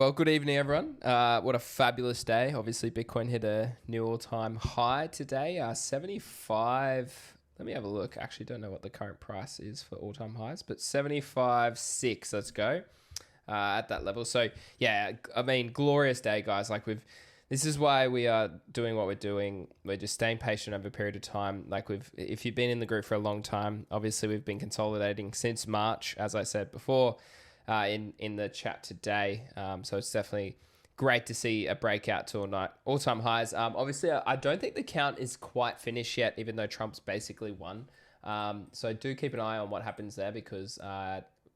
Well, good evening, everyone. What a fabulous day. Obviously, Bitcoin hit a new all-time high today, 75. Let me have a look. Actually, don't know what the current price is for all-time highs, but 75.6. Let's go at that level. So, yeah, I mean, glorious day, guys. This is why we are doing what we're doing. We're just staying patient over a period of time. If you've been in the group for a long time, obviously we've been consolidating since March, as I said before. In the chat today. So it's definitely great to see a breakout to all-time highs. Obviously, I don't think the count is quite finished yet, even though Trump's basically won. So do keep an eye on what happens there because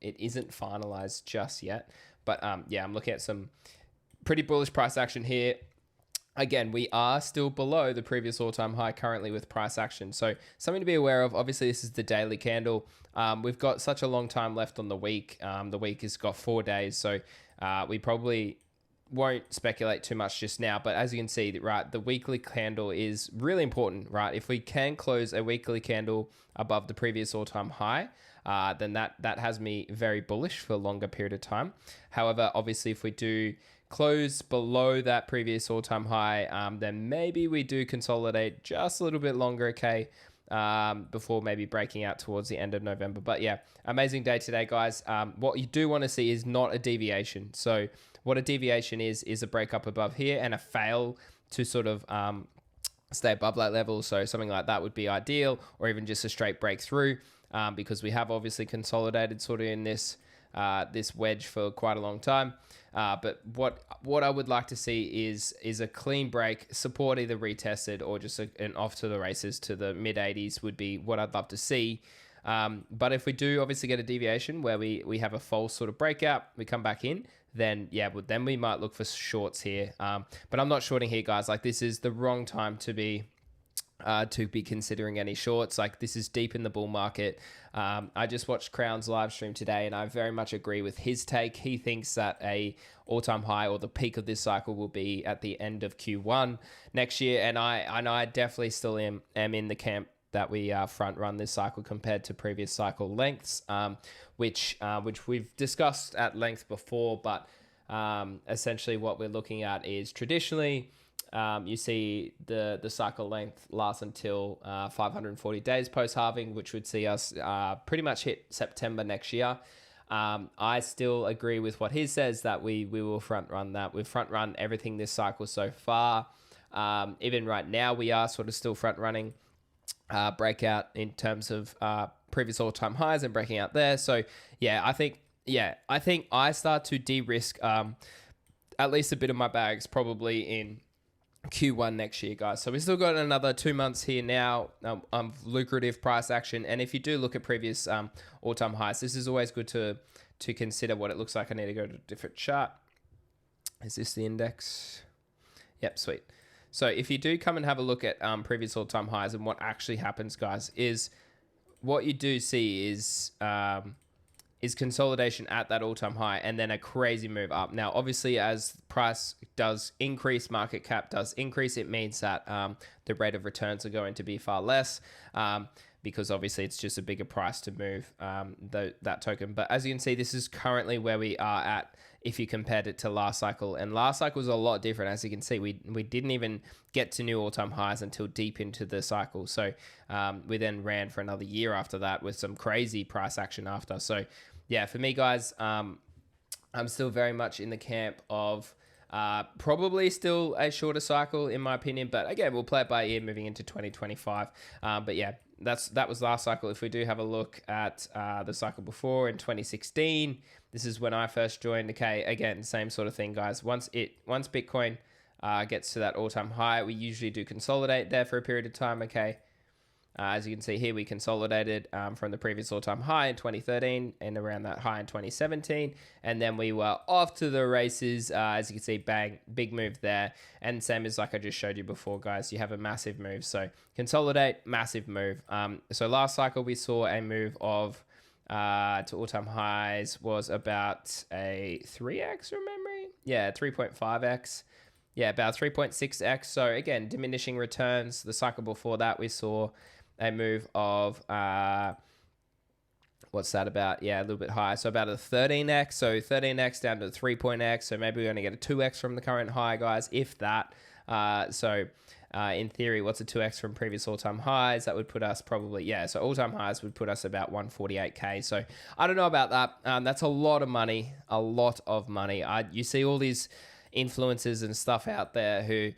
it isn't finalized just yet. But yeah, I'm looking at some pretty bullish price action here. Again, we are still below the previous all-time high currently with price action. So something to be aware of. Obviously, this is the daily candle. We've got such a long time left on the week. The week has got 4 days. So we probably won't speculate too much just now. But as you can see, right, the weekly candle is really important, right? If we can close a weekly candle above the previous all-time high, then that has me very bullish for a longer period of time. However, obviously, if we do close below that previous all-time high, then maybe we do consolidate just a little bit longer, okay, before maybe breaking out towards the end of November. But yeah, amazing day today, guys. What you do want to see is not a deviation. So what a deviation is a breakup above here and a fail to sort of stay above that level. So something like that would be ideal, or even just a straight breakthrough, because we have obviously consolidated sort of in this wedge for quite a long time. But what I would like to see is a clean break, support either retested or just an off to the races to the mid 80s would be what I'd love to see. But if we do obviously get a deviation where we have a false sort of breakout, we come back in, then yeah, but then we might look for shorts here. But I'm not shorting here, guys. Like, this is the wrong time to be considering any shorts. Like, this is deep in the bull market. I just watched Crown's live stream today and I very much agree with his take. He thinks that a all-time high or the peak of this cycle will be at the end of Q1 next year. And I definitely still am in the camp that we front run this cycle compared to previous cycle lengths, which we've discussed at length before. But essentially what we're looking at is traditionally, you see the cycle length lasts until 540 days post-halving, which would see us pretty much hit September next year. I still agree with what he says that we will front run that. We've front run everything this cycle so far. Even right now, we are sort of still front running breakout in terms of previous all-time highs and breaking out there. So yeah, I think I start to de-risk at least a bit of my bags probably in Q1 next year, guys. So we still got another 2 months here now of lucrative price action. And if you do look at previous all-time highs, this is always good to consider what it looks like. I need to go to a different chart. Is this the index? Yep, sweet. So if you do come and have a look at previous all-time highs and what actually happens, guys, is what you do see is consolidation at that all-time high and then a crazy move up. Now, obviously, as price does increase, market cap does increase, it means that the rate of returns are going to be far less because obviously it's just a bigger price to move that token. But as you can see, this is currently where we are at if you compared it to last cycle. And last cycle was a lot different. As you can see, we didn't even get to new all-time highs until deep into the cycle. So we then ran for another year after that with some crazy price action after. So yeah, for me, guys, I'm still very much in the camp of probably still a shorter cycle, in my opinion. But again, we'll play it by ear moving into 2025. But yeah, that was last cycle. If we do have a look at the cycle before in 2016, this is when I first joined. Okay, again, same sort of thing, guys. Once Bitcoin gets to that all-time high, we usually do consolidate there for a period of time. Okay. As you can see here, we consolidated from the previous all-time high in 2013 and around that high in 2017. And then we were off to the races. As you can see, bang, big move there. And same as like I just showed you before, guys, you have a massive move. So consolidate, massive move. So last cycle, we saw a move of to all-time highs was about a 3x from memory. Yeah, 3.5x. Yeah, about 3.6x. So again, diminishing returns. The cycle before that, we saw a move of what's that about? Yeah, a little bit higher. So about a 13x. So 13x down to 3.x. So maybe we're going to get a 2x from the current high, guys, if that. In theory, what's a 2x from previous all-time highs? That would put us probably, yeah, so all-time highs would put us about 148K. So I don't know about that. That's a lot of money, You see all these influencers and stuff out there who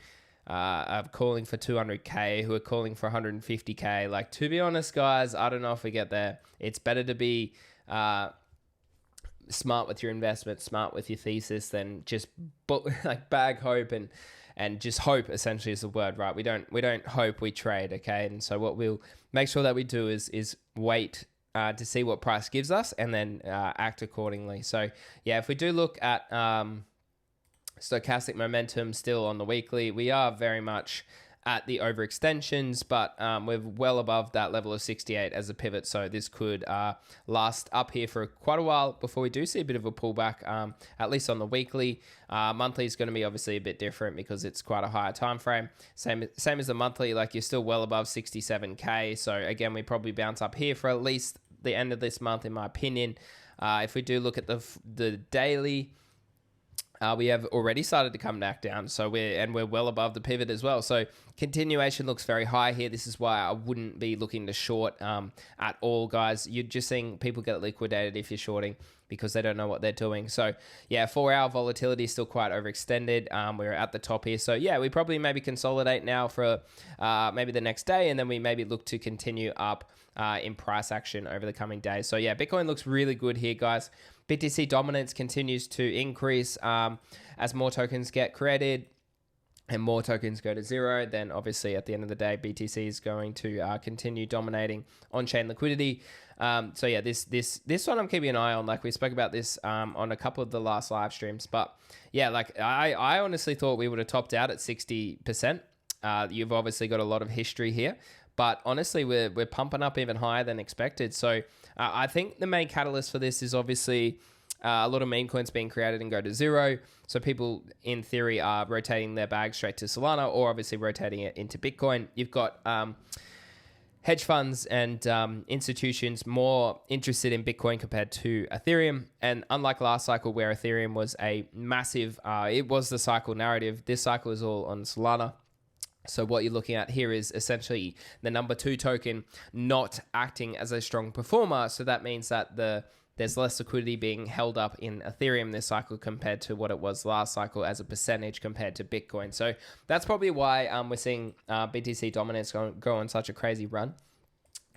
are calling for 200K, who are calling for 150K. Like, to be honest, guys, I don't know if we get there. It's better to be smart with your investment, smart with your thesis, than just bag hope and just hope, essentially, is the word, right? We don't hope, we trade, okay? And so what we'll make sure that we do is wait to see what price gives us, and then act accordingly. So yeah, if we do look at stochastic momentum still on the weekly, we are very much at the overextensions, but we're well above that level of 68 as a pivot. So this could last up here for quite a while before we do see a bit of a pullback, at least on the weekly. Monthly is going to be obviously a bit different because it's quite a higher time frame. Same as the monthly, like you're still well above 67K. So again, we probably bounce up here for at least the end of this month, in my opinion. If we do look at the daily, we have already started to come back down, so we're well above the pivot as well. So continuation looks very high here. This is why I wouldn't be looking to short at all, guys. You're just seeing people get liquidated if you're shorting because they don't know what they're doing. So yeah, 4-hour volatility is still quite overextended. We're at the top here. So yeah, we probably maybe consolidate now for maybe the next day, and then we maybe look to continue up in price action over the coming days. So yeah, Bitcoin looks really good here, guys. BTC dominance continues to increase as more tokens get created and more tokens go to zero. Then obviously at the end of the day, BTC is going to continue dominating on-chain liquidity. So yeah, this one I'm keeping an eye on. Like we spoke about this on a couple of the last live streams, but yeah, like I honestly thought we would have topped out at 60%. You've obviously got a lot of history here, but honestly, we're pumping up even higher than expected. So I think the main catalyst for this is obviously a lot of meme coins being created and go to zero. So people, in theory, are rotating their bag straight to Solana, or obviously rotating it into Bitcoin. You've got hedge funds and institutions more interested in Bitcoin compared to Ethereum. And unlike last cycle where Ethereum was a massive, it was the cycle narrative, this cycle is all on Solana. So what you're looking at here is essentially the number 2 token not acting as a strong performer. So that means that there's less liquidity being held up in Ethereum this cycle compared to what it was last cycle as a percentage compared to Bitcoin. So that's probably why we're seeing BTC dominance go on such a crazy run.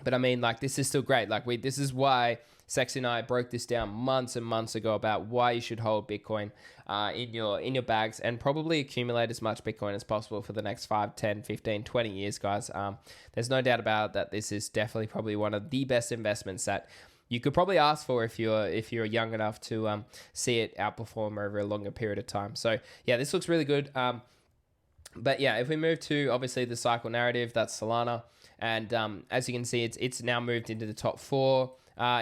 But I mean, like, this is still great. Like, this is why Sexy and I broke this down months and months ago about why you should hold Bitcoin in your bags and probably accumulate as much Bitcoin as possible for the next 5, 10, 15, 20 years, guys. There's no doubt about it that this is definitely probably one of the best investments that you could probably ask for if you're young enough to see it outperform over a longer period of time. So yeah, this looks really good. But yeah, if we move to obviously the cycle narrative, that's Solana. And as you can see, it's now moved into the top 4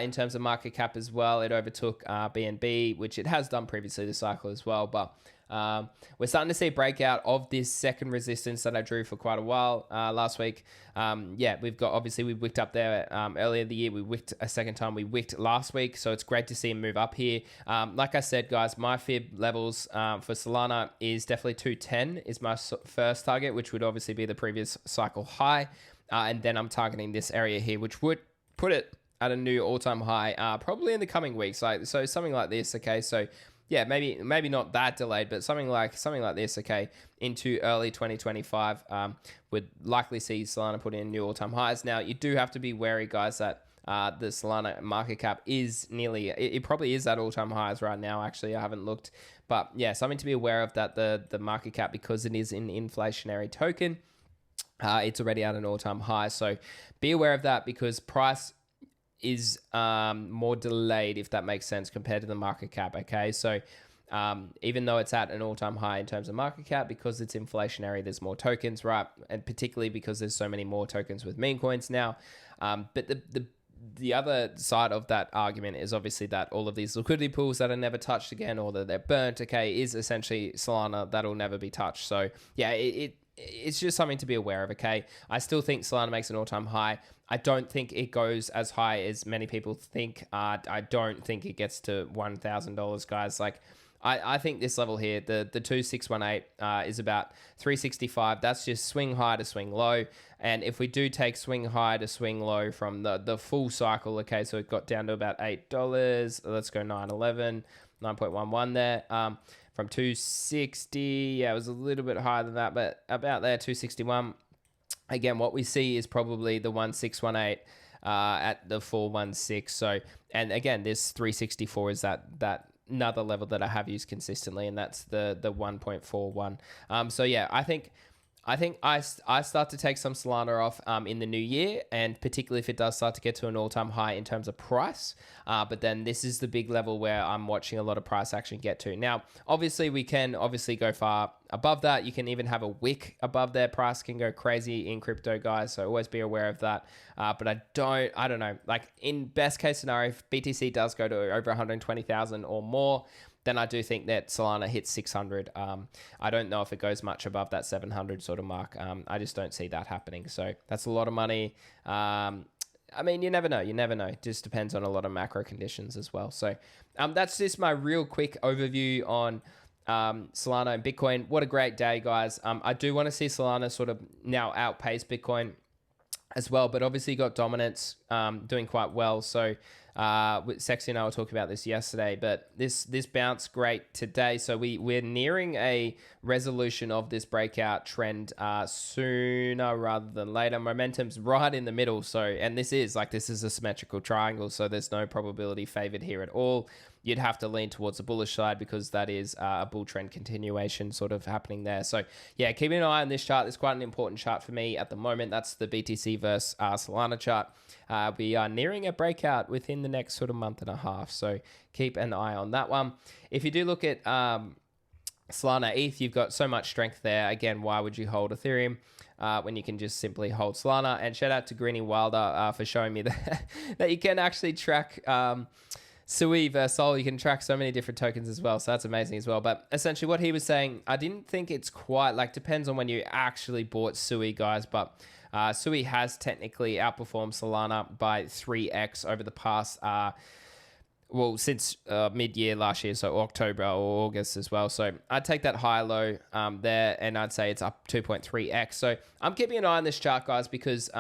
in terms of market cap as well. It overtook BNB, which it has done previously this cycle as well. But we're starting to see a breakout of this second resistance that I drew for quite a while last week. Yeah, we wicked up there earlier in the year. We wicked a second time. We wicked last week. So it's great to see him move up here. Like I said, guys, my fib levels for Solana is definitely 210 is my first target, which would obviously be the previous cycle high. And then I'm targeting this area here, which would put it at a new all-time high, probably in the coming weeks. So something like this, okay? So yeah, maybe not that delayed, but something like this, okay, into early 2025, would likely see Solana put in new all-time highs. Now, you do have to be wary, guys, that the Solana market cap is it probably is at all-time highs right now. Actually, I haven't looked, but yeah, something to be aware of, that the market cap, because it is an inflationary token, it's already at an all-time high. So be aware of that, because price is more delayed, if that makes sense, compared to the market cap, okay? So even though it's at an all-time high in terms of market cap, because it's inflationary, there's more tokens, right? And particularly because there's so many more tokens with meme coins now. But the other side of that argument is obviously that all of these liquidity pools that are never touched again, or that they're burnt, okay, is essentially Solana that'll never be touched. So yeah, it's just something to be aware of, okay? I still think Solana makes an all-time high. I don't think it goes as high as many people think. I don't think it gets to $1,000, guys. Like, I think this level here, the 2618 is about 365. That's just swing high to swing low. And if we do take swing high to swing low from the full cycle, okay, so it got down to about $8. Let's go 911, 9.11 there. From 260, yeah, it was a little bit higher than that, but about there, 261. Again, what we see is probably the 1618 at the 416. So, and again, this 364 is that another level that I have used consistently, and that's the 1.41. So yeah, I think I start to take some Solana off in the new year, and particularly if it does start to get to an all-time high in terms of price. But then this is the big level where I'm watching a lot of price action get to. Now, obviously, we can go far above that. You can even have a wick above there. Price can go crazy in crypto, guys. So always be aware of that. But I don't know. Like, in best case scenario, if BTC does go to over 120,000 or more, then I do think that Solana hits 600. I don't know if it goes much above that 700 sort of mark. I just don't see that happening. So that's a lot of money. I mean, you never know. It just depends on a lot of macro conditions as well. So that's just my real quick overview on Solana and Bitcoin. What a great day, guys. I do want to see Solana sort of now outpace Bitcoin as well, but obviously got dominance doing quite well. So Sexy and I were talking about this yesterday, but this bounce great today. So we're nearing a resolution of this breakout trend sooner rather than later. Momentum's right in the middle. So, and this is a symmetrical triangle. So there's no probability favored here at all. You'd have to lean towards the bullish side because that is a bull trend continuation sort of happening there. So yeah, keeping an eye on this chart. It's quite an important chart for me at the moment. That's the BTC versus Solana chart. We are nearing a breakout within the next sort of month and a half. So keep an eye on that one. If you do look at Solana ETH, you've got so much strength there. Again, why would you hold Ethereum when you can just simply hold Solana? And shout out to Greeny for showing me that you can actually track Sui versus Sol. You can track so many different tokens as well. So that's amazing as well. But essentially what he was saying, I didn't think it's quite like, depends on when you actually bought Sui, guys. But Sui has technically outperformed Solana by 3x over the past, since mid-year last year. So October or August as well. So I'd take that high low there, and I'd say it's up 2.3x. So I'm keeping an eye on this chart, guys, because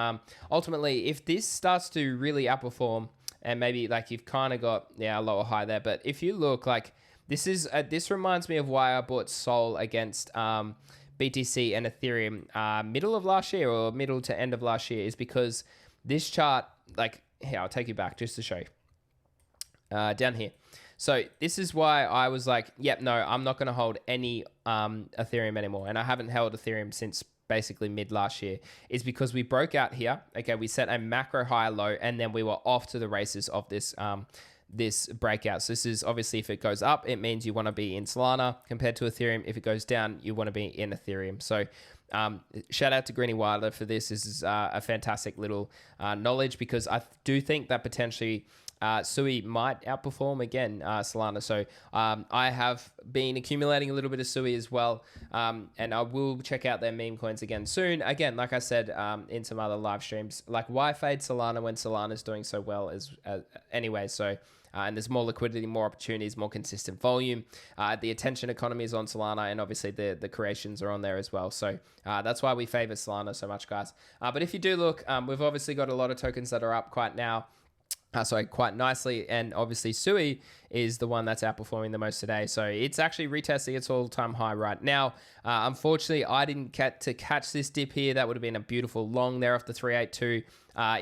ultimately if this starts to really outperform, and maybe like you've kind of got a lower high there, but if you look like this reminds me of why I bought Sol against BTC and Ethereum middle of last year or middle to end of last year, is because this chart, like here, I'll take you back just to show you down here. So this is why I was like, yep, no, I'm not going to hold any Ethereum anymore, and I haven't held Ethereum since basically mid last year, is because we broke out here. Okay, we set a macro high low, and then we were off to the races of this this breakout. So this is obviously, if it goes up, it means you want to be in Solana compared to Ethereum. If it goes down, you want to be in Ethereum. So shout out to Greeny for this. This is a fantastic little knowledge, because I do think that potentially Sui might outperform again Solana. So I have been accumulating a little bit of Sui as well, and I will check out their meme coins again soon. Again, like I said in some other live streams, like why fade Solana when Solana's doing so well as anyway. So and there's more liquidity, more opportunities, more consistent volume. The attention economy is on Solana, and obviously the creations are on there as well. So that's why we favor Solana so much, guys. But if you do look, we've obviously got a lot of tokens that are up quite nicely, and obviously Sui is the one that's outperforming the most today. So it's actually retesting its all-time high right now. Unfortunately, I didn't get to catch this dip here. That would have been a beautiful long there off the 382.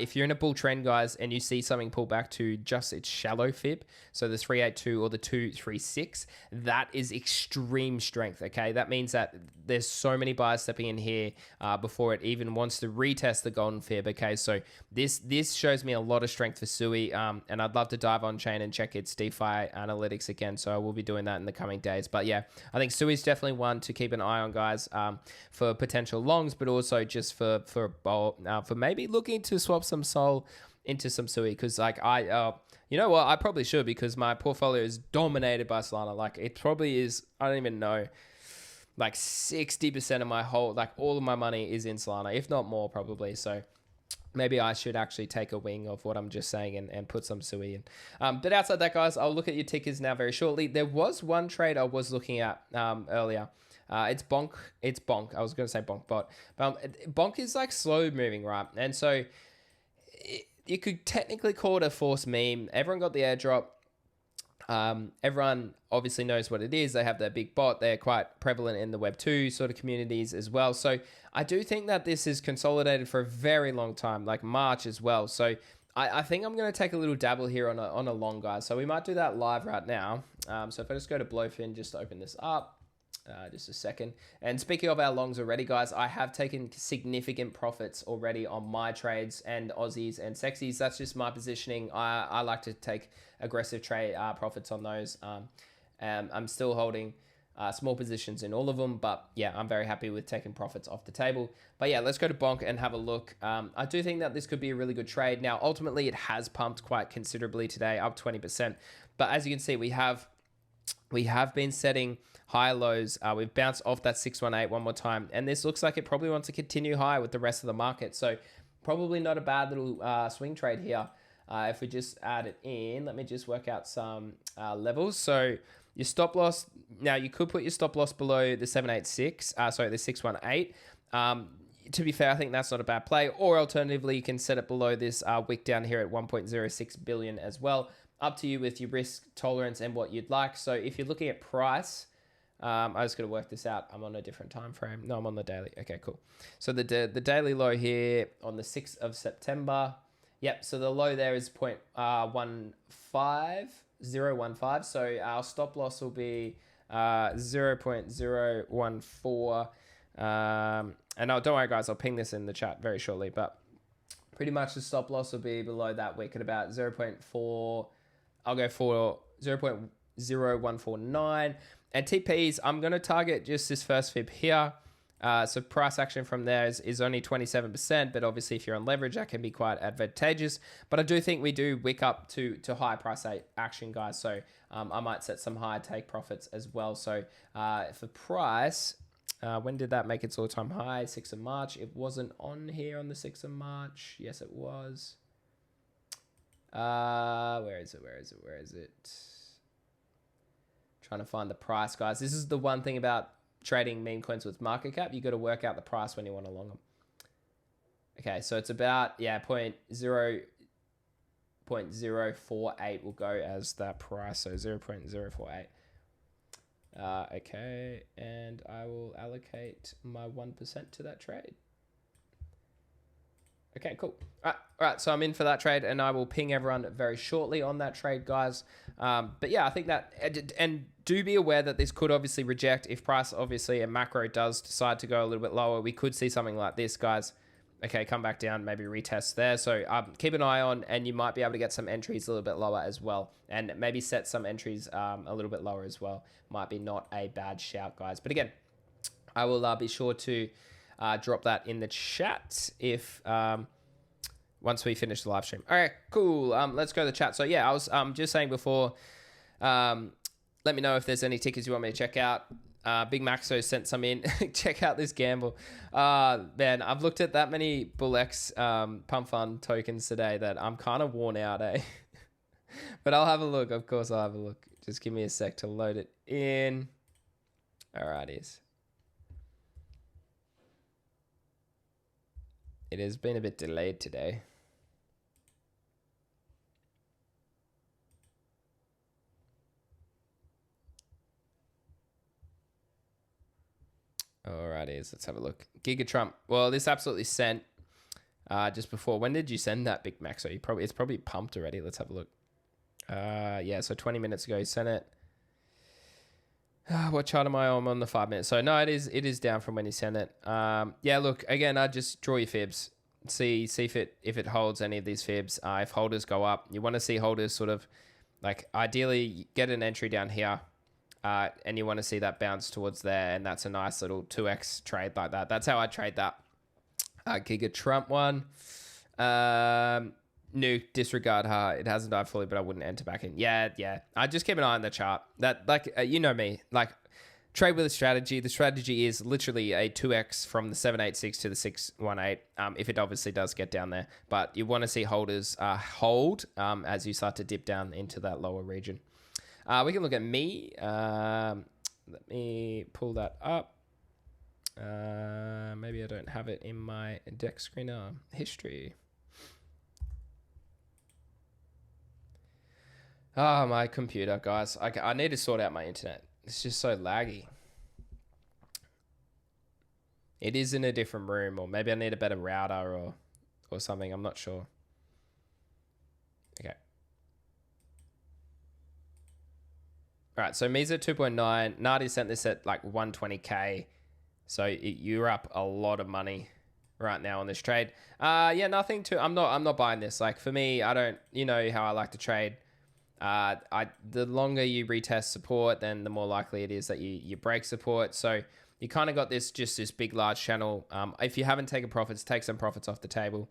If you're in a bull trend, guys, and you see something pull back to just its shallow fib, so the 382 or the 236, that is extreme strength, okay? That means that there's so many buyers stepping in here before it even wants to retest the golden fib, okay? So this shows me a lot of strength for Sui, and I'd love to dive on chain and check its DeFi analytics again, so I will be doing that in the coming days. But yeah, I think Sui is definitely one to keep an eye on, guys, for potential longs, but also just for maybe looking to swap some Sol into some Sui, because like you know what, I probably should, because my portfolio is dominated by Solana. Like it probably is, I don't even know. like 60% of my whole, like all of my money is in Solana, if not more probably. So maybe I should actually take a wing of what I'm just saying and put some Sui in. But outside that, guys, I'll look at your tickers now very shortly. There was one trade I was looking at earlier. It's Bonk. It's Bonk. I was going to say Bonk bot. But Bonk is like slow moving, right? And so you could technically call it a forced meme. Everyone got the airdrop. Everyone obviously knows what it is. They have their big bot. They're quite prevalent in the Web2 sort of communities as well. So I do think that this is consolidated for a very long time, like March as well. So I think I'm going to take a little dabble here on a long, guys. So we might do that live right now. So if I just go to Blowfin, just to open this up. Just a second. And speaking of our longs already, guys, I have taken significant profits already on my trades and Aussies and Sexies. That's just my positioning. I like to take aggressive trade profits on those. I'm still holding small positions in all of them, but yeah, I'm very happy with taking profits off the table. But yeah, let's go to Bonk and have a look. I do think that this could be a really good trade. Now, ultimately, it has pumped quite considerably today, up 20%. But as you can see, we have been setting high lows. We've bounced off that 618 one more time, and this looks like it probably wants to continue high with the rest of the market. So probably not a bad little swing trade here. If we just add it in, let me just work out some levels. So your stop loss, now you could put your stop loss below the 786, the 618. To be fair, I think that's not a bad play. Or alternatively, you can set it below this wick down here at 1.06 billion as well. Up to you with your risk tolerance and what you'd like. So if you're looking at price, I was going to work this out. I'm on a different time frame. No, I'm on the daily. Okay, cool. So the daily low here on the 6th of September. Yep, so the low there is 0.15015. So our stop loss will be 0.014. And don't worry, guys, I'll ping this in the chat very shortly. But pretty much the stop loss will be below that wick at about 0.4. I'll go for 0.0149. And TPs, I'm going to target just this first fib here. So price action from there is only 27%, but obviously if you're on leverage, that can be quite advantageous. But I do think we do wick up to high price action, guys. So I might set some high take profits as well. So for price, when did that make its all-time high? 6th of March. It wasn't on here on the 6th of March. Yes, it was. Where is it? Trying to find the price, guys. This is the one thing about trading meme coins with market cap. You got to work out the price when you want to long them. Okay, so it's about, yeah, 0.048 will go as that price. So 0.048. Okay, and I will allocate my 1% to that trade. Okay, cool. All right, so I'm in for that trade, and I will ping everyone very shortly on that trade, guys. But yeah, I think that, and do be aware that this could obviously reject if price, obviously, and macro does decide to go a little bit lower. We could see something like this, guys. Okay, come back down, maybe retest there. So keep an eye on, and you might be able to get some entries a little bit lower as well, and maybe set some entries a little bit lower as well. Might be not a bad shout, guys. But again, I will be sure to drop that in the chat if once we finish the live stream. All right, cool. Let's go to the chat. So yeah, I was just saying before, let me know if there's any tickets you want me to check out. Big Maxo sent some in. Check out this gamble. Man, I've looked at that many BullX Pump Fund tokens today that I'm kind of worn out, eh? But I'll have a look. Of course, I'll have a look. Just give me a sec to load it in. Alrighties. It has been a bit delayed today. Alrighties, let's have a look. Giga Trump. Well, this absolutely sent just before. When did you send that, Big Max? So it's probably pumped already. Let's have a look. Yeah, so 20 minutes ago, you sent it. What chart am I on? I'm on the 5 minutes. So no, it is down from when you sent it. Yeah, look, again, I just draw your fibs. See if it holds any of these fibs. If holders go up, you want to see holders sort of like ideally get an entry down here. And you want to see that bounce towards there, and that's a nice little 2x trade like that. That's how I trade that. Giga Trump one. New disregard. It hasn't died fully, but I wouldn't enter back in. Yeah. I just keep an eye on the chart. That you know me. Like trade with a strategy. The strategy is literally a 2x from the 786 to the 618, if it obviously does get down there. But you want to see holders hold as you start to dip down into that lower region. We can look at me. Let me pull that up. Maybe I don't have it in my deck screener. History. Oh, my computer, guys. I need to sort out my internet. It's just so laggy. It is in a different room, or maybe I need a better router or something. I'm not sure. Okay. All right, so Misa 2.9. Nadi sent this at like 120K. So you're up a lot of money right now on this trade. Yeah, nothing to. I'm not buying this. Like for me, I don't. You know how I like to trade. The longer you retest support, then the more likely it is that you break support. So you kind of got this big large channel. If you haven't taken profits, take some profits off the table.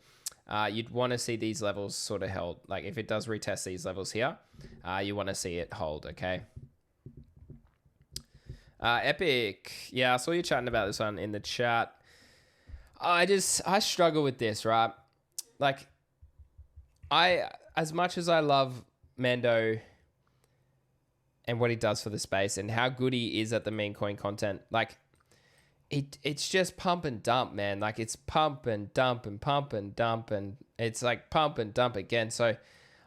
You'd want to see these levels sort of held. Like if it does retest these levels here, you want to see it hold. Okay. Epic. Yeah, I saw you chatting about this one in the chat. I struggle with this, right? Like as much as I love Mando and what he does for the space and how good he is at the meme coin content, like it's just pump and dump, man. Like it's pump and dump and pump and dump, and it's like pump and dump again. So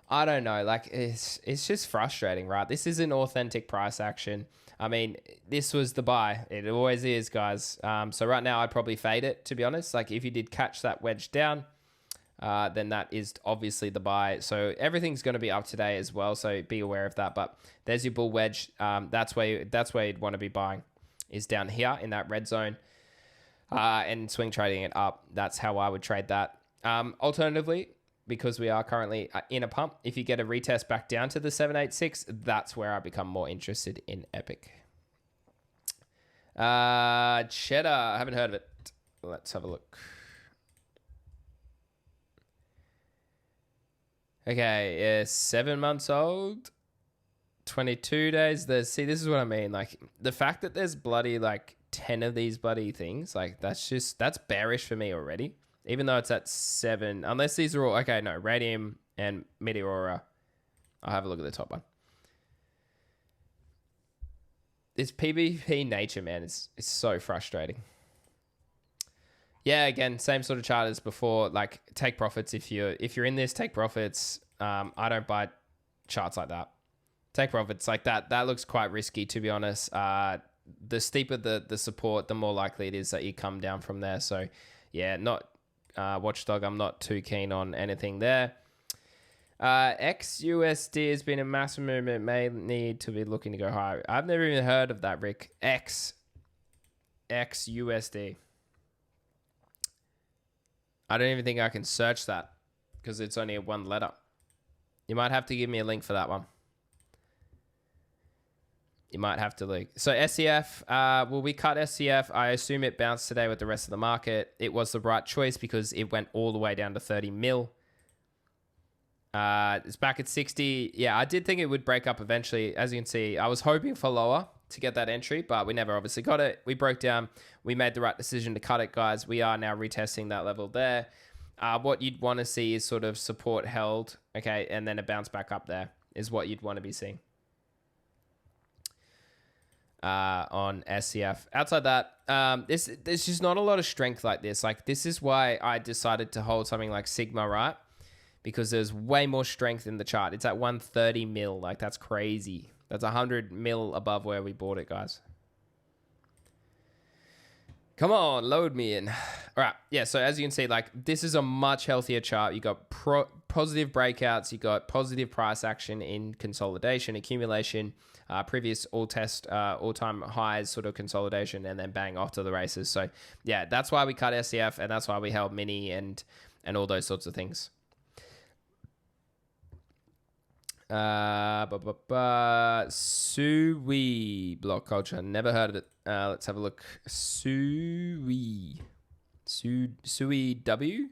I don't know, like it's just frustrating, right? This is an authentic price action. I mean, this was the buy. It always is, guys. So right now I'd probably fade it, to be honest. Like if you did catch that wedge down, then that is obviously the buy. So everything's going to be up today as well. So be aware of that. But there's your bull wedge. That's where you'd want to be buying, is down here in that red zone, and swing trading it up. That's how I would trade that. Alternatively, because we are currently in a pump, if you get a retest back down to the 786, that's where I become more interested in Epic. Cheddar, I haven't heard of it. Let's have a look. Okay, 7 months old, 22 days. See, this is what I mean. Like the fact that there's bloody like 10 of these bloody things, like that's bearish for me already. Even though it's at 7, unless these are all okay. No, Radium and Meteora. I'll have a look at the top one. This PvP nature, man, it's so frustrating. Yeah, again, same sort of chart as before. Like, take profits if you're in this. Take profits. I don't buy charts like that. Take profits like that. That looks quite risky, to be honest. The steeper the support, the more likely it is that you come down from there. So, yeah, not Watchdog. I'm not too keen on anything there. XUSD has been a massive movement. May need to be looking to go higher. I've never even heard of that, Rick. XUSD. I don't even think I can search that because it's only a one letter. You might have to give me a link for that one. You might have to link. So SCF, well, we cut SCF. I assume it bounced today with the rest of the market. It was the right choice because it went all the way down to 30 mil. It's back at 60. Yeah, I did think it would break up eventually. As you can see, I was hoping for lower to get that entry, but we never obviously got it. We broke down. We made the right decision to cut it, guys. We are now retesting that level there. What you'd want to see is sort of support held, okay, and then a bounce back up there is what you'd want to be seeing on SCF. Outside that, there's just not a lot of strength like this. Like, this is why I decided to hold something like Sigma, right? Because there's way more strength in the chart. It's at 130 mil. Like, that's crazy. That's 100 mil above where we bought it, guys. Come on, load me in. All right. Yeah, so as you can see, like, this is a much healthier chart. You got positive breakouts. You got positive price action in consolidation, accumulation, previous all-time highs sort of consolidation, and then bang, off to the races. So, yeah, that's why we cut SCF, and that's why we held Mini and all those sorts of things. Sui block culture. Never heard of it. Let's have a look. Sui W.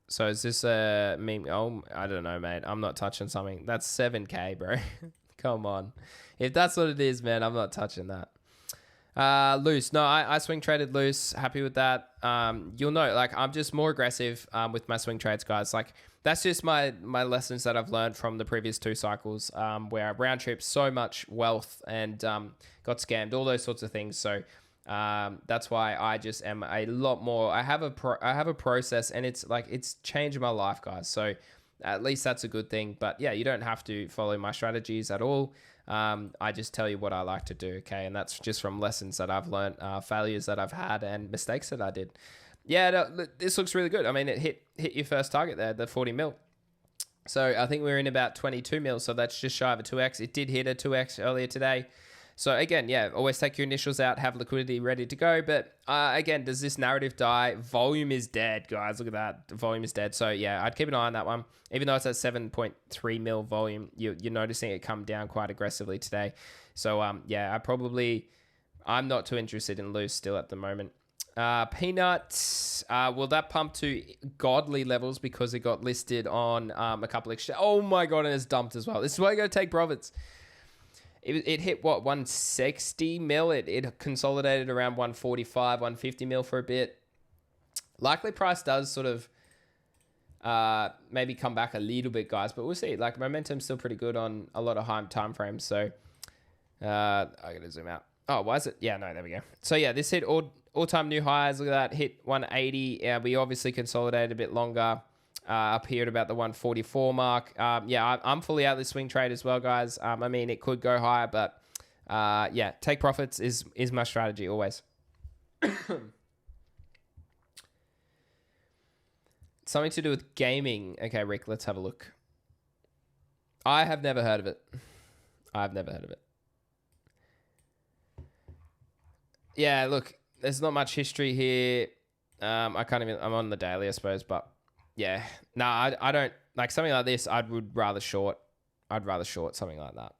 So is this a meme? Oh, I don't know, mate. I'm not touching something. That's 7K, bro. Come on. If that's what it is, man, I'm not touching that. Loose. No, I swing traded loose. Happy with that. You'll know, like, I'm just more aggressive with my swing trades, guys. Like, that's just my lessons that I've learned from the previous 2 cycles, where I round trip so much wealth and got scammed, all those sorts of things. So that's why I just am a lot more. I have a process, and it's changed my life, guys. So at least that's a good thing. But yeah, you don't have to follow my strategies at all. I just tell you what I like to do, okay? And that's just from lessons that I've learned, failures that I've had, and mistakes that I did. Yeah, no, this looks really good. I mean, it hit your first target there, the 40 mil. So I think we're in about 22 mil, so that's just shy of a 2x. It did hit a 2x earlier today. So again, yeah, always take your initials out, have liquidity ready to go. But again, does this narrative die? Volume is dead, guys. Look at that. The volume is dead. So yeah, I'd keep an eye on that one. Even though it's at 7.3 mil volume, you're noticing it come down quite aggressively today. So yeah, I'm not too interested in loose still at the moment. Peanuts, will that pump to godly levels because it got listed on a couple of exchanges? Oh my God, and it's dumped as well. This is why you got to take profits. It hit what, 160 mil? It consolidated around 145, 150 mil for a bit. Likely price does sort of maybe come back a little bit, guys, but we'll see. Like, momentum's still pretty good on a lot of high time frames. So I gotta zoom out. Oh, why is it? Yeah, no, there we go. So yeah, this hit all-time new highs. Look at that, hit 180. Yeah, we obviously consolidated a bit longer. Up here at about the 144 mark. Yeah, I'm fully out this swing trade as well, guys. I mean, it could go higher, but yeah, take profits is my strategy always. Something to do with gaming. Okay, Rick, let's have a look. I have never heard of it. Yeah, look, there's not much history here. I'm on the daily, I suppose, but yeah, no, I don't like something like this. Would rather short. I'd rather short something like that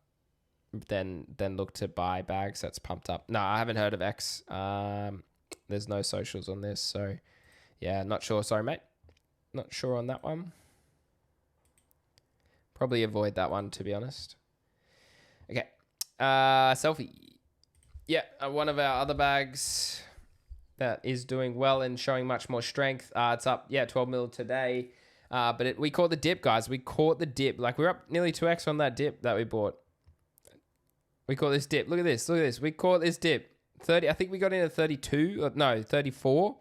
than look to buy bags that's pumped up. No, I haven't heard of X. There's no socials on this, so yeah, not sure. Sorry, mate. Not sure on that one. Probably avoid that one, to be honest. Okay, selfie. Yeah, one of our other bags that is doing well and showing much more strength. It's up, 12 mil today. But we caught the dip, guys. We caught the dip. Like, we're up nearly 2x on that dip that we bought. We caught this dip. Look at this. We caught this dip. 30. I think we got in at 32. No, 34.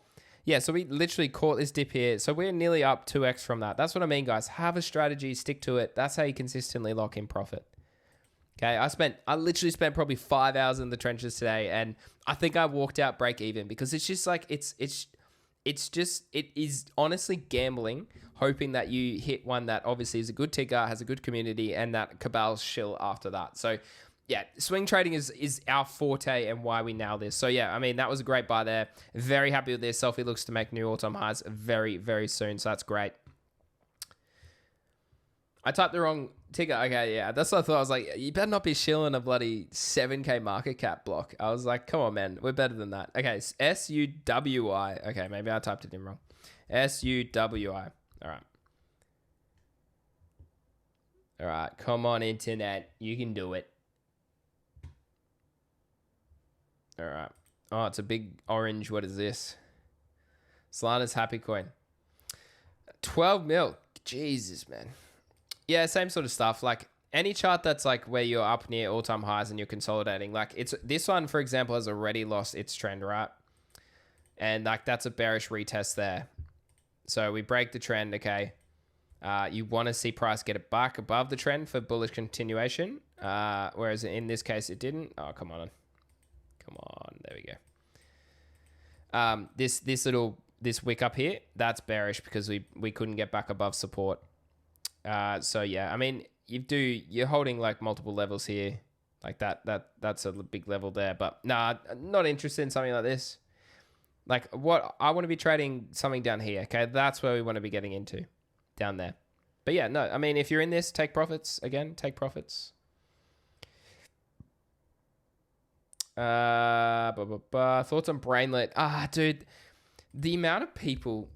Yeah, so we literally caught this dip here. So we're nearly up 2x from that. That's what I mean, guys. Have a strategy. Stick to it. That's how you consistently lock in profit. Okay, I literally spent probably 5 hours in the trenches today, and I think I walked out break even because it's just like it is honestly gambling, hoping that you hit one that obviously is a good ticker, has a good community, and that cabal's shill after that. So yeah, swing trading is our forte and why we nail this. So yeah, I mean, that was a great buy there. Very happy with this. Selfie looks to make new all-time highs very, very soon, so that's great. I typed the wrong ticker. Okay, yeah, that's what I thought. I was like, you better not be shilling a bloody 7K market cap block. I was like, come on, man. We're better than that. Okay, SUWI. Okay, maybe I typed it in wrong. SUWI. All right, come on, internet. You can do it. All right. Oh, it's a big orange. What is this? Solana's happy coin. 12 mil. Jesus, man. Yeah, same sort of stuff. Like any chart that's like where you're up near all-time highs and you're consolidating, like it's this one, for example, has already lost its trend, right? And like that's a bearish retest there. So we break the trend, okay? You want to see price get it back above the trend for bullish continuation, whereas in this case it didn't. Oh, come on. There we go. This wick up here, that's bearish because we couldn't get back above support. So yeah, I mean, you're holding like multiple levels here, like that's a big level there. But nah, not interested in something like this. Like what I want to be trading something down here. Okay, that's where we want to be getting into, down there. But yeah, no, I mean, if you're in this, take profits. Again, take profits. Thoughts on Brainlet? Dude, the amount of people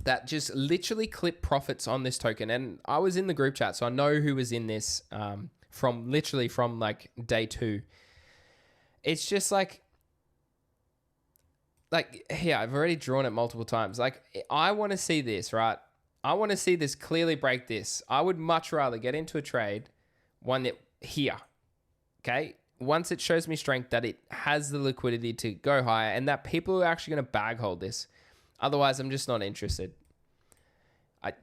that just literally clip profits on this token, and I was in the group chat, so I know who was in this from like day 2. It's just like yeah, I've already drawn it multiple times. Like, I want to see this, right? I want to see this clearly break this. I would much rather get into a trade, one that here, okay? Once it shows me strength, that it has the liquidity to go higher and that people are actually going to bag hold this. Otherwise, I'm just not interested.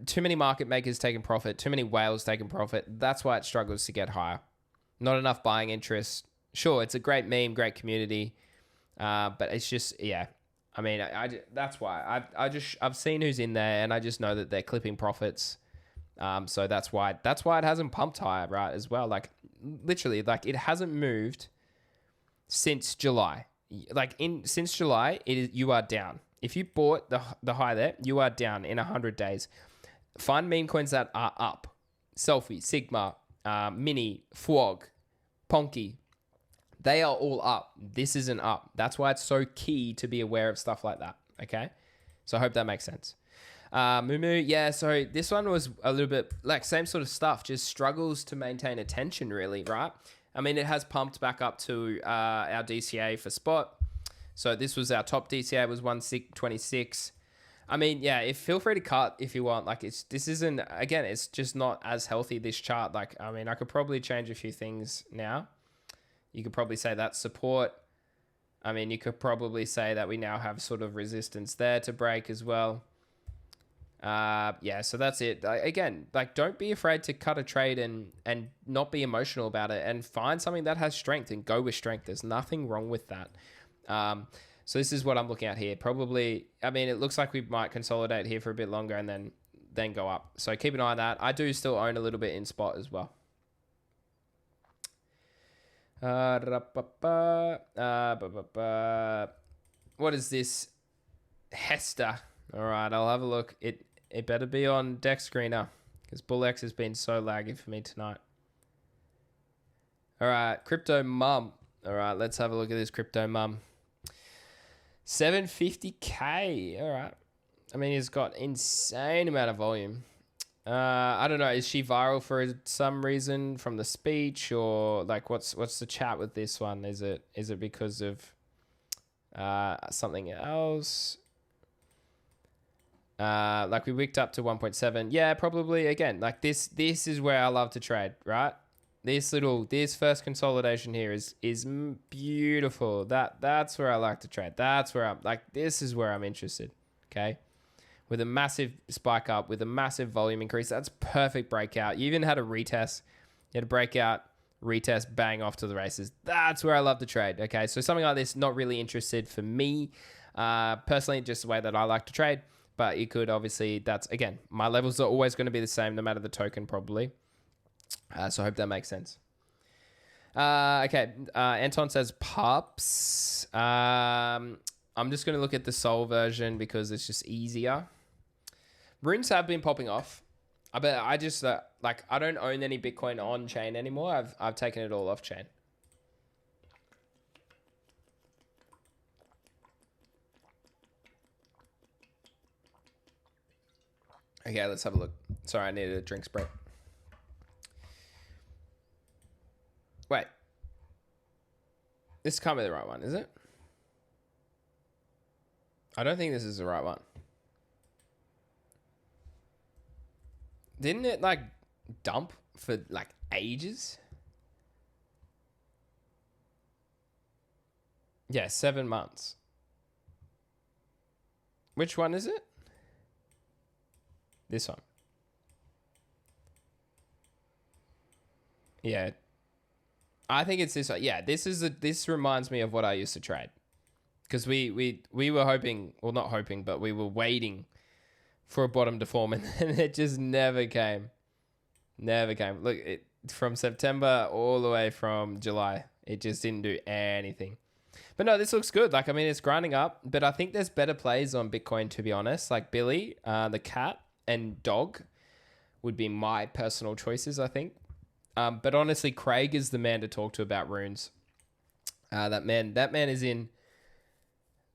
Too many market makers taking profit, too many whales taking profit. That's why it struggles to get higher. Not enough buying interest. Sure, it's a great meme, great community, but it's just, yeah. I mean, that's why I've seen who's in there, and I just know that they're clipping profits. So that's why it hasn't pumped higher, right? As well, like literally, like it hasn't moved since July. Since July, you are down. If you bought the high there, you are down in 100 days. Find meme coins that are up: Selfie, Sigma, Mini, Fwog, Ponky. They are all up. This isn't up. That's why it's so key to be aware of stuff like that. Okay, so I hope that makes sense. Mumu, yeah. So this one was a little bit like same sort of stuff. Just struggles to maintain attention, really, right? I mean, it has pumped back up to our DCA for spot. So this was our top DCA, was 126. I mean, yeah, feel free to cut if you want. Like, this isn't, again, it's just not as healthy, this chart. Like, I mean, I could probably change a few things now. You could probably say that's support. I mean, you could probably say that we now have sort of resistance there to break as well. Yeah, so that's it. Again, like, don't be afraid to cut a trade and not be emotional about it, and find something that has strength and go with strength. There's nothing wrong with that. So this is what I'm looking at here. Probably, I mean, it looks like we might consolidate here for a bit longer and then go up. So keep an eye on that. I do still own a little bit in spot as well. What is this? Hester. All right, I'll have a look. It better be on Dex Screener, because BullX has been so laggy for me tonight. All right, Crypto Mum. All right, let's have a look at this Crypto Mum. 750K. All right. I mean, he's got insane amount of volume. I don't know. Is she viral for some reason from the speech, or like what's the chat with this one? Is it because of something else? Like we wicked up to 1.7. Yeah, probably. Again, like this is where I love to trade, right? This first consolidation here is beautiful. That's where I like to trade. That's where this is where I'm interested. Okay. With a massive spike up, with a massive volume increase. That's perfect breakout. You even had a retest. You had a breakout, retest, bang, off to the races. That's where I love to trade. Okay, so something like this, not really interested for me. Personally, just the way that I like to trade. But you could obviously, that's, again, my levels are always going to be the same no matter the token probably. So I hope that makes sense. Okay, Anton says pups. I'm just going to look at the Sol version because it's just easier. Runes have been popping off. I just I don't own any Bitcoin on chain anymore. I've taken it all off chain. Okay, let's have a look. Sorry, I needed a drink break. Wait. This can't be the right one, is it? I don't think this is the right one. Didn't it like dump for like ages? Yeah, 7 months. Which one is it? This one. Yeah. I think it's this one. Yeah, this reminds me of what I used to trade. Because we were hoping, well, not hoping, but we were waiting for a bottom to form, and it just never came. Never came. Look, from September all the way from July, it just didn't do anything. But no, this looks good. Like, I mean, it's grinding up, but I think there's better plays on Bitcoin, to be honest. Like Billy, the cat, and Dog would be my personal choices, I think. But honestly, Craig is the man to talk to about runes. That man is in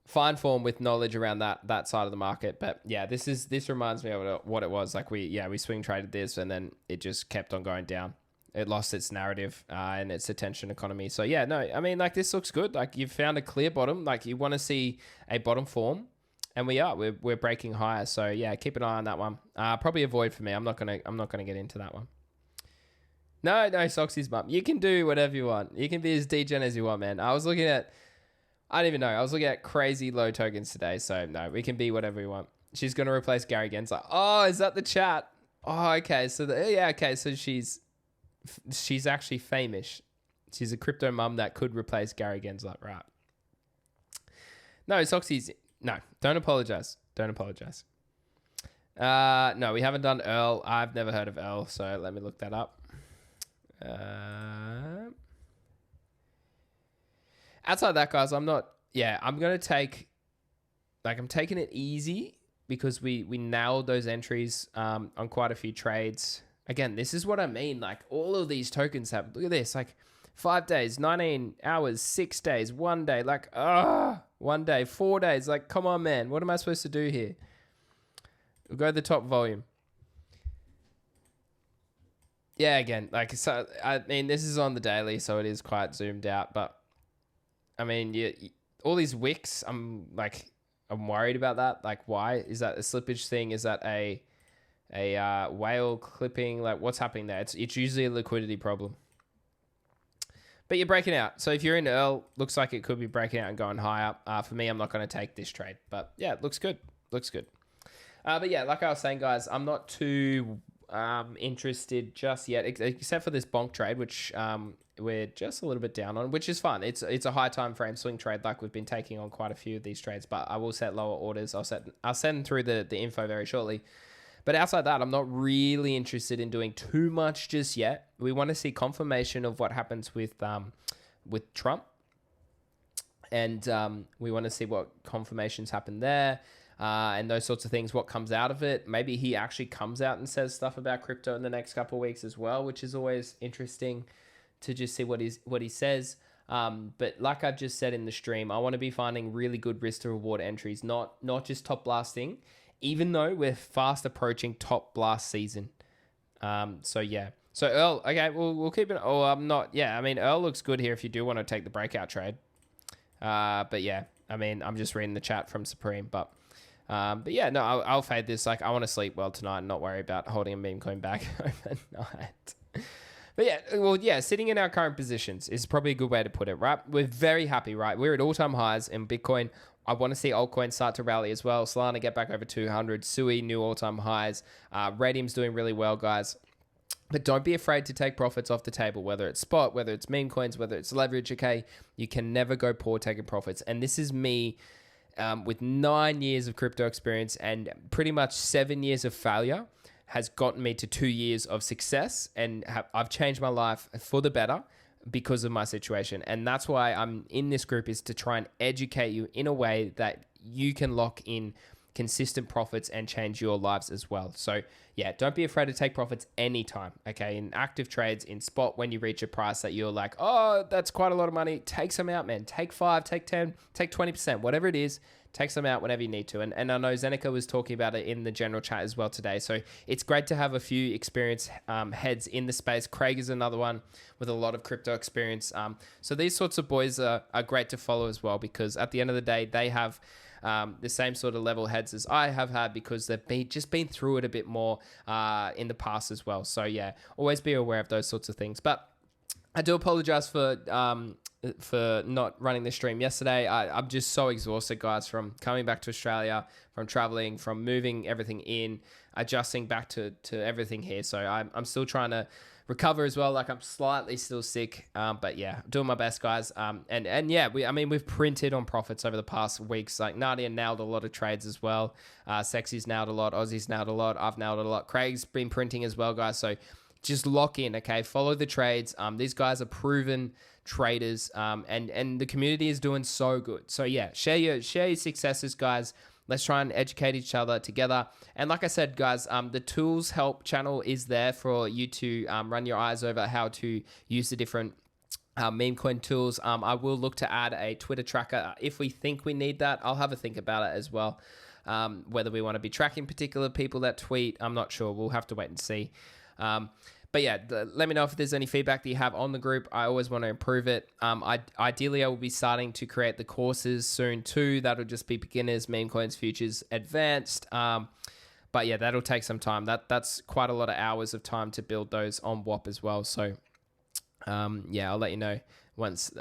fine form with knowledge around that side of the market. But yeah, this reminds me of what it was. Like we swing traded this and then it just kept on going down. it lost its narrative and its attention economy. So yeah, no, I mean, like, this looks good. Like, you've found a clear bottom. Like, you want to see a bottom form, and we're breaking higher. So yeah, keep an eye on that one. Probably avoid for me. I'm not gonna get into that one. No, Soxy's mum. You can do whatever you want. You can be as degen as you want, man. I was looking at crazy low tokens today. So no, we can be whatever we want. She's gonna replace Gary Gensler. Oh, is that the chat? Oh, okay. So So she's actually famous. She's a crypto mum that could replace Gary Gensler, right? No, Soxy's. No, don't apologize. Don't apologize. No, we haven't done Earl. I've never heard of Earl, so let me look that up. Outside that, guys, I'm taking it easy because we nailed those entries on quite a few trades. Again, this is what I mean. Like, all of these tokens have, look at this, like 5 days, 19 hours, 6 days, 1 day, like, 1 day, 4 days. Like, come on, man. What am I supposed to do here? We'll go to the top volume. Yeah, again, like, so, I mean, this is on the daily, so it is quite zoomed out. But, I mean, all these wicks, I'm worried about that. Like, why? Is that a slippage thing? Is that a whale clipping? Like, what's happening there? It's usually a liquidity problem. But you're breaking out. So if you're in Earl, looks like it could be breaking out and going higher. For me, I'm not going to take this trade. But yeah, it looks good. Looks good. But yeah, like I was saying, guys, I'm not too interested just yet, except for this bonk trade, which we're just a little bit down on, which is fun. It's a high time frame swing trade, like we've been taking on quite a few of these trades, but I will set lower orders. I'll send through the info very shortly. But outside that, I'm not really interested in doing too much just yet. We want to see confirmation of what happens with Trump, and we want to see what confirmations happen there. And those sorts of things, what comes out of it. Maybe he actually comes out and says stuff about crypto in the next couple of weeks as well, which is always interesting to just see what he says. But like I just said in the stream, I want to be finding really good risk to reward entries, not just top blasting, even though we're fast approaching top blast season. So yeah. So Earl, okay, we'll keep it. Oh, I'm not. Yeah, I mean, Earl looks good here if you do want to take the breakout trade. But yeah, I mean, I'm just reading the chat from Supreme, but yeah, no, I'll fade this. Like, I want to sleep well tonight and not worry about holding a meme coin back overnight. But yeah, well, yeah, sitting in our current positions is probably a good way to put it, right? We're very happy, right? We're at all-time highs in Bitcoin. I want to see altcoins start to rally as well. Solana get back over 200. Sui, new all-time highs. Radium's doing really well, guys. But don't be afraid to take profits off the table, whether it's spot, whether it's meme coins, whether it's leverage, okay? You can never go poor taking profits. And this is me with 9 years of crypto experience and pretty much 7 years of failure has gotten me to 2 years of success, and I've changed my life for the better because of my situation. And that's why I'm in this group, is to try and educate you in a way that you can lock in consistent profits and change your lives as well. So yeah, don't be afraid to take profits anytime, okay? In active trades, in spot, when you reach a price that you're like, oh, that's quite a lot of money, take some out, man. Take 5, take 10, take 20%, whatever it is, take some out whenever you need to. And I know Zeneca was talking about it in the general chat as well today. So it's great to have a few experienced heads in the space. Craig is another one with a lot of crypto experience. So these sorts of boys are great to follow as well, because at the end of the day, they have the same sort of level heads as I have had, because they've just been through it a bit more in the past as well. So yeah, always be aware of those sorts of things. But I do apologize for not running the stream yesterday. I'm just so exhausted, guys, from coming back to Australia, from traveling, from moving everything in, adjusting back to everything here. So I'm still trying to recover as well. Like, I'm slightly still sick, but yeah, doing my best, guys. And yeah, we've printed on profits over the past weeks. Like, Nadia nailed a lot of trades as well. Sexy's nailed a lot. Aussie's nailed a lot. I've nailed a lot. Craig's been printing as well, guys. So just lock in, okay? Follow the trades. These guys are proven traders, and the community is doing so good. So yeah, share your successes, guys. Let's try and educate each other together. And like I said, guys, the tools help channel is there for you to run your eyes over how to use the different meme coin tools. I will look to add a Twitter tracker if we think we need that. I'll have a think about it as well. Whether we want to be tracking particular people that tweet, I'm not sure. We'll have to wait and see. But yeah, let me know if there's any feedback that you have on the group. I always want to improve it. Ideally, I will be starting to create the courses soon too. That'll just be beginners, meme coins, futures, advanced. But yeah, that'll take some time. That's quite a lot of hours of time to build those on WAP as well. So yeah, I'll let you know once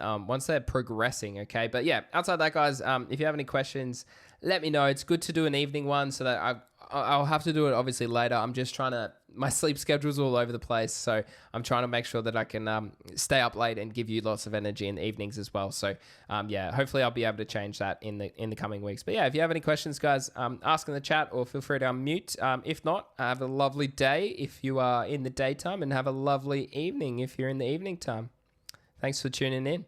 they're progressing. Okay, but yeah, outside that, guys, if you have any questions, let me know. It's good to do an evening one so that I'll have to do it obviously later. I'm just trying to, my sleep schedule's all over the place, so I'm trying to make sure that I can stay up late and give you lots of energy in the evenings as well. So yeah, hopefully I'll be able to change that in the coming weeks. But yeah, if you have any questions, guys, ask in the chat or feel free to unmute. If not, have a lovely day if you are in the daytime, and have a lovely evening if you're in the evening time. Thanks for tuning in.